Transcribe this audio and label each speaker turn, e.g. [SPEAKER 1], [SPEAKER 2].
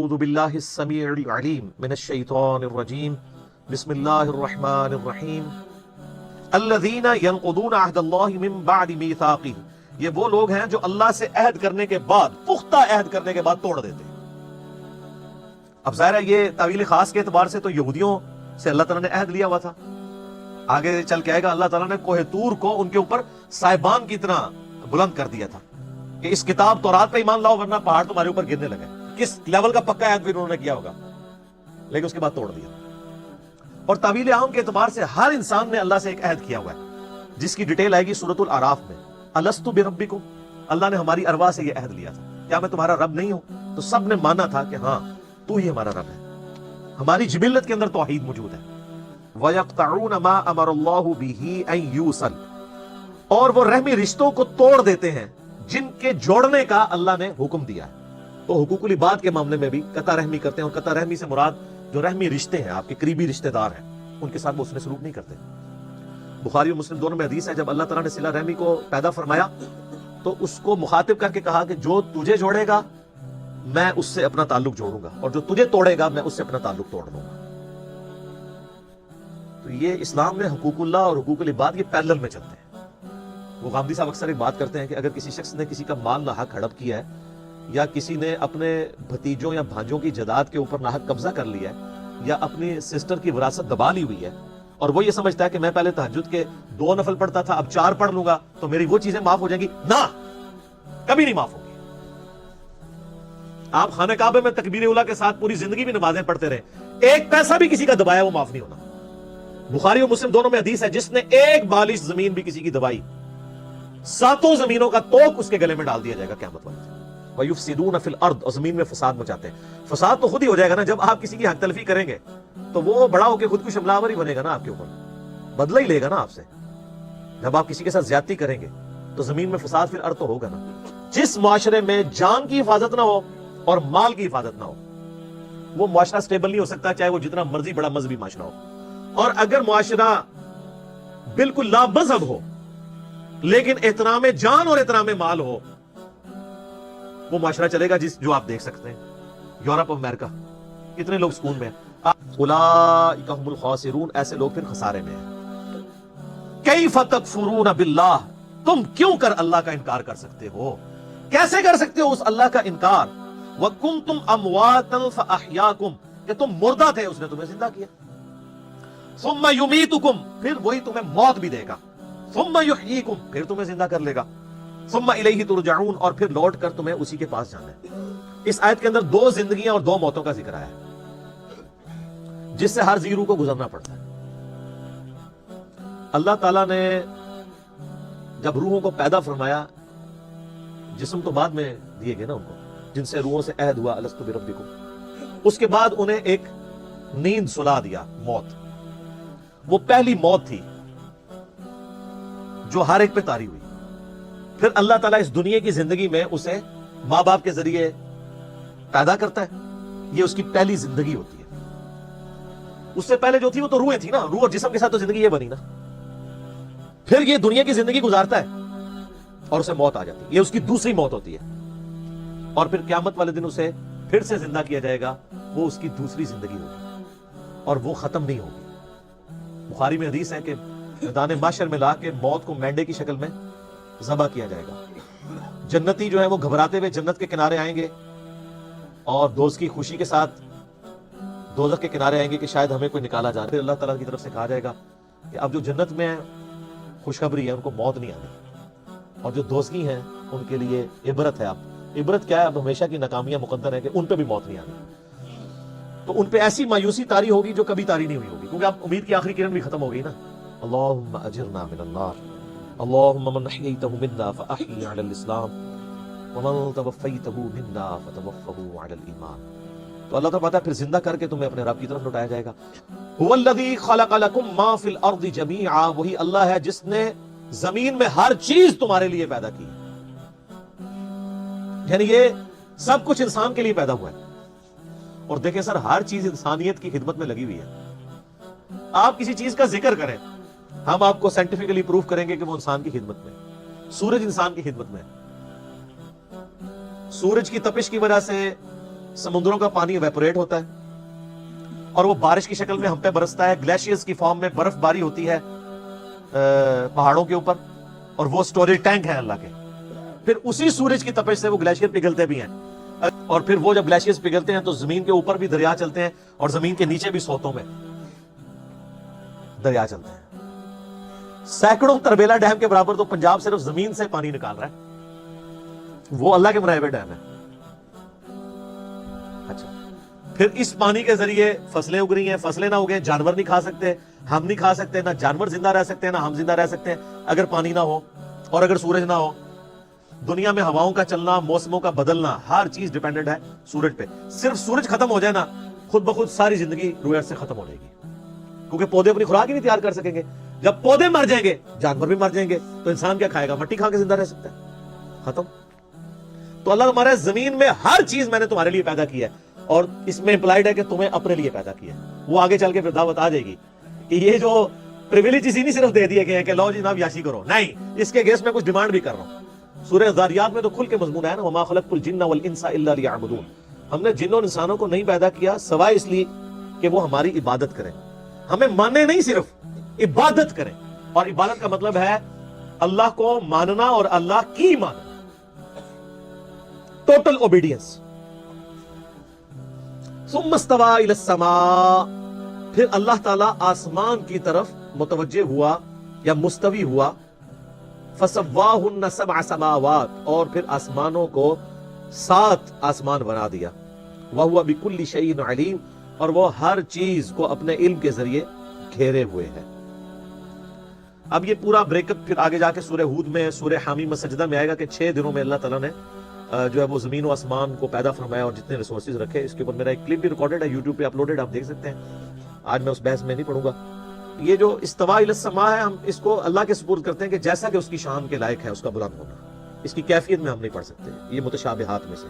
[SPEAKER 1] اعوذ باللہ السمیع العلیم من الشیطان الرجیم بسم اللہ الرحمن الرحیم الذین ینقضون عہد اللہ من بعد میثاقہ، یہ وہ لوگ ہیں جو اللہ سے عہد کرنے کے بعد، پختہ عہد کرنے کے بعد توڑ دیتے ہیں۔ اب ظاہر ہے یہ تعویل خاص کے اعتبار سے تو یہودیوں سے اللہ تعالیٰ نے عہد لیا ہوا تھا، آگے چل کے آئے گا اللہ تعالیٰ نے کوہ طور کو ان کے اوپر صاحبان کی طرح بلند کر دیا تھا کہ اس کتاب تورات پہ ایمان لاؤ ورنہ پہاڑ تمہارے اوپر گرنے لگے۔ کس لیول کا پکا عہد بھی انہوں نے کیا ہوگا، لیکن اس کے بعد توڑ دیا۔ اور تعویل عام کے اعتبار سے ہر انسان نے اللہ سے ایک عہد کیا ہوا ہے، جس کی ڈیٹیل آئے گی سورۃ الاعراف میں۔ الست بربکم، اللہ نے ہماری ارواح سے یہ عہد لیا تھا، کیا میں تمہارا رب نہیں ہوں؟ تو سب نے مانا تھا کہ ہاں تو ہی ہمارا رب ہے، ہماری جبلت کے اندر توحید موجود ہے۔ وَيَقْطَعُونَ مَا أَمَرَ اللَّهُ بِهِ أَن يُوصَلَ، اور وہ رحمی رشتوں کو توڑ دیتے ہیں جن کے جوڑنے کا اللہ نے حکم دیا ہے۔ تو حقوق العباد کے معاملے میں بھی قطع رحمی کرتے ہیں، اور قطع رحمی سے مراد جو رحمی رشتے ہیں، آپ کے قریبی رشتہ دار ہیں، ان کے ساتھ وہ اس نے سلوک نہیں کرتے۔ بخاری و مسلم دونوں میں حدیث ہے، جب اللہ تعالیٰ نے صلہ رحمی کو پیدا فرمایا تو اس کو مخاطب کر کے کہا کہ جو تجھے جوڑے گا میں اس سے اپنا تعلق جوڑوں گا، اور جو تجھے توڑے گا میں اس سے اپنا تعلق توڑ دوں گا۔ تو یہ اسلام میں حقوق اللہ اور حقوق العباد یہ پیرلل میں چلتے ہیں۔ وہ غامدی صاحب اکثر ایک بات کرتے ہیں کہ اگر کسی شخص نے کسی کا مال ناحق ہڑپ کیا ہے، یا کسی نے اپنے بھتیجوں یا بھانجوں کی جائیداد کے اوپر ناحق قبضہ کر لیا ہے، یا اپنی سسٹر کی وراثت دبا لی ہوئی ہے، اور وہ یہ سمجھتا ہے کہ میں پہلے تہجد کے 2 نفل پڑھتا تھا اب 4 پڑھ لوں گا تو میری وہ چیزیں معاف ہو جائیں گی، نہ، کبھی نہیں معاف ہوگی۔ آپ خانہ کعبے میں تکبیر اولیٰ کے ساتھ پوری زندگی بھی نمازیں پڑھتے رہے، ایک پیسہ بھی کسی کا دبایا وہ معاف نہیں ہونا۔ بخاری و مسلم دونوں میں حدیث ہے، جس نے ایک بالش زمین بھی کسی کی دبائی، 7 زمینوں کا توق اس کے گلے میں ڈال دیا جائے گا قیامت والے دن۔ وَيُفْسِدُونَ فِي الْأَرْضِ، اور زمین میں فساد مچاتے ہیں۔ فساد تو خود ہی ہو جائے گا نا، جب آپ کسی کی حق تلفی کریں گے تو وہ بڑا ہو کے خود کو حملہ آور ہی بنے گا نا، آپ کے اوپر بدلہ ہی لے گا نا آپ سے۔ جب آپ کسی کے ساتھ زیادتی کریں گے تو زمین میں فساد فی الارض تو ہوگا نا۔ جس معاشرے میں جان کی حفاظت نہ ہو اور مال کی حفاظت نہ ہو، وہ معاشرہ سٹیبل نہیں ہو سکتا، چاہے وہ جتنا مرضی بڑا مذہبی معاشرہ ہو۔ اور اگر معاشرہ بالکل لا مذہب ہو لیکن احترام جان اور احترام مال ہو، وہ معاشرہ چلے گا جو آپ دیکھ سکتے ہیں یورپ اور امریکہ، کتنے لوگ سکون میں ہیں۔ اولئک هم الخاسرون، ایسے لوگ پھر خسارے میں ہیں۔ کیف تکفرون باللہ، تم کیوں کر اللہ کا انکار کر سکتے ہو؟ کیسے کر سکتے ہو اس اللہ کا انکار؟ وکنتم امواتا فاحیاکم، کہ تم مردہ تھے اس نے تمہیں زندہ کیا۔ ثم یمیتکم، پھر وہی تمہیں موت بھی دے گا۔ ثم یحییکم، پھر تمہیں زندہ کر لے گا۔ ثم الیہ ترجعون، اور پھر لوٹ کر تمہیں اسی کے پاس جانا ہے۔ اس آیت کے اندر 2 زندگیاں اور 2 موتوں کا ذکر آیا ہے، جس سے ہر زیرو کو گزرنا پڑتا ہے۔ اللہ تعالیٰ نے جب روحوں کو پیدا فرمایا، جسم تو بعد میں دیے گئے نا ان کو، جن سے روحوں سے عہد ہوا الست بربکم، اس کے بعد انہیں ایک نیند سلا دیا، موت۔ وہ پہلی موت تھی جو ہر ایک پہ طاری ہوئی۔ پھر اللہ تعالیٰ اس دنیا کی زندگی میں اسے ماں باپ کے ذریعے پیدا کرتا ہے، یہ اس کی پہلی زندگی ہوتی ہے۔ اس سے پہلے جو تھی وہ تو روحیں تھی نا، روح اور جسم کے ساتھ تو زندگی یہ بنی نا۔ پھر یہ دنیا کی زندگی گزارتا ہے اور اسے موت آ جاتی ہے، یہ اس کی دوسری موت ہوتی ہے۔ اور پھر قیامت والے دن اسے پھر سے زندہ کیا جائے گا، وہ اس کی دوسری زندگی ہوگی اور وہ ختم نہیں ہوگی۔ بخاری میں حدیث ہے کہ میدان محشر میں لا کے موت کو مینڈے کی شکل میں ذبح کیا جائے گا۔ جنتی جو ہے وہ گھبراتے ہوئے جنت کے کنارے آئیں گے اور دوست کی خوشی کے ساتھ دوزخ کے کنارے آئیں گے کہ شاید ہمیں کوئی نکالا جا رہا ہے۔ پھر اللہ تعالیٰ کی طرف سے کہا جائے گا کہ اب جو جنت میں خوشخبری ہے ان کو موت نہیں آنی، اور جو دوزخی ہیں ان کے لیے عبرت ہے۔ اب عبرت کیا ہے؟ اب ہمیشہ کی ناکامیاں مقدر ہے کہ ان پہ بھی موت نہیں آنی۔ تو ان پہ ایسی مایوسی طاری ہوگی جو کبھی طاری نہیں ہوئی ہوگی، کیونکہ اب امید کی آخری کرن بھی ختم ہو گئی نا۔ اللہم اجرنا من النار، اللہم من احییتہ منا فاحیی علی الاسلام ومن توفیتہ منا فتوفہ علی الایمان۔ تو اللہ تعالیٰ پھر زندہ کر کے تمہیں اپنے رب کی طرف لوٹایا جائے گا۔ هو الذی خلق لکم ما فی الارض جمیعا، وہی اللہ ہے جس نے زمین میں ہر چیز تمہارے لیے پیدا کی، یعنی یہ سب کچھ انسان کے لیے پیدا ہوا ہے۔ اور دیکھیں سر، ہر چیز انسانیت کی خدمت میں لگی ہوئی ہے۔ آپ کسی چیز کا ذکر کریں، ہم آپ کو سائنٹیفکلی پروف کریں گے کہ وہ انسان کی خدمت میں۔ سورج انسان کی خدمت میں، سورج کی تپش کی وجہ سے سمندروں کا پانی ایویپوریٹ ہوتا ہے اور وہ بارش کی شکل میں ہم پہ برستا ہے، گلیشیئرز کی فارم میں برف باری ہوتی ہے پہاڑوں کے اوپر، اور وہ سٹوریج ٹینک ہیں اللہ کے. پھر اسی سورج کی تپش سے وہ گلیشیئر پگھلتے بھی ہیں، اور پھر وہ جب گلیشیئرز پگھلتے ہیں تو زمین کے اوپر بھی دریا چلتے ہیں اور زمین کے نیچے بھی سوتوں میں دریا چلتے ہیں. سینکڑوں تربیلا ڈیم کے برابر تو پنجاب صرف زمین سے پانی نکال رہا ہے، وہ اللہ کے بنائے ہوئے ڈیم ہے. اچھا، پھر اس پانی کے ذریعے فصلیں اگ رہی ہیں، فصلیں نہ اگیں جانور نہیں کھا سکتے، ہم نہیں کھا سکتے، نہ جانور زندہ رہ سکتے ہیں نہ ہم زندہ رہ سکتے ہیں اگر پانی نہ ہو اور اگر سورج نہ ہو. دنیا میں ہواؤں کا چلنا، موسموں کا بدلنا، ہر چیز ڈیپینڈنٹ ہے سورج پہ. صرف سورج ختم ہو جائے نا، خود بخود ساری زندگی روح ارض سے ختم ہو جائے گی، کیونکہ پودے اپنی خوراک ہی نہیں تیار کر سکیں گے. جب پودے مر جائیں گے جانور بھی مر جائیں گے تو انسان کیا کھائے گا؟ مٹی کھا کے زندہ رہ سکتا ہے؟ ختم. تو اللہ تمہارے زمین میں ہر چیز میں نے تمہارے لیے پیدا کی ہے، اور اس میں امپلائڈ ہے کہ تمہیں اپنے لیے پیدا کیا ہے. وہ آگے چل کے پھر دعوت آ جائے گی کہ یہ جو پریویلیجز ہی نہیں صرف دے دیے گئے ہیں کہ لو جناب یاشی کرو، نہیں، اس کے گیس میں کچھ ڈیمانڈ بھی کر رہا ہوں. سورہ ذاریات میں تو کھل کے مضمون ہے نا، وما خلقت الجن والانس الا لیعبدون. ہم نے جن اور انسانوں کو نہیں پیدا کیا سوائے اس لیے کہ وہ ہماری عبادت کریں، ہمیں مانے نہیں، صرف عبادت کریں. اور عبادت کا مطلب ہے اللہ کو ماننا اور اللہ کی ماننا، ٹوٹل اوبیڈینس. ثم استوى الى السماء، پھر اللہ تعالیٰ آسمان کی طرف متوجہ ہوا یا مستوی ہوا. فسواہن سبع سماوات، اور پھر آسمانوں کو 7 آسمان بنا دیا. وہو بکل شیء علیم، اور وہ ہر چیز کو اپنے علم کے ذریعے گھیرے ہوئے ہے. اب یہ پورا بریک اپ پھر آگے جا کے سورہ ہود میں، سورہ حامیم سجدہ میں آئے گا کہ 6 دنوں میں اللہ تعالیٰ نے جو ہے وہ زمین و آسمان کو پیدا فرمایا اور جتنے ریسورسز رکھے. اس کے اوپر میرا ایک کلپ بھی ریکارڈڈ ہے، یوٹیوب پہ اپلوڈڈ، آپ دیکھ سکتے ہیں. آج میں اس بحث میں نہیں پڑھوں گا. یہ جو استوا الی السماء ہے، ہم اس کو اللہ کے سپرد کرتے ہیں کہ جیسا کہ اس کی شان کے لائق ہے اس کا بلند ہونا. اس کی کیفیت میں ہم نہیں پڑھ سکتے، یہ متشابہات میں سے.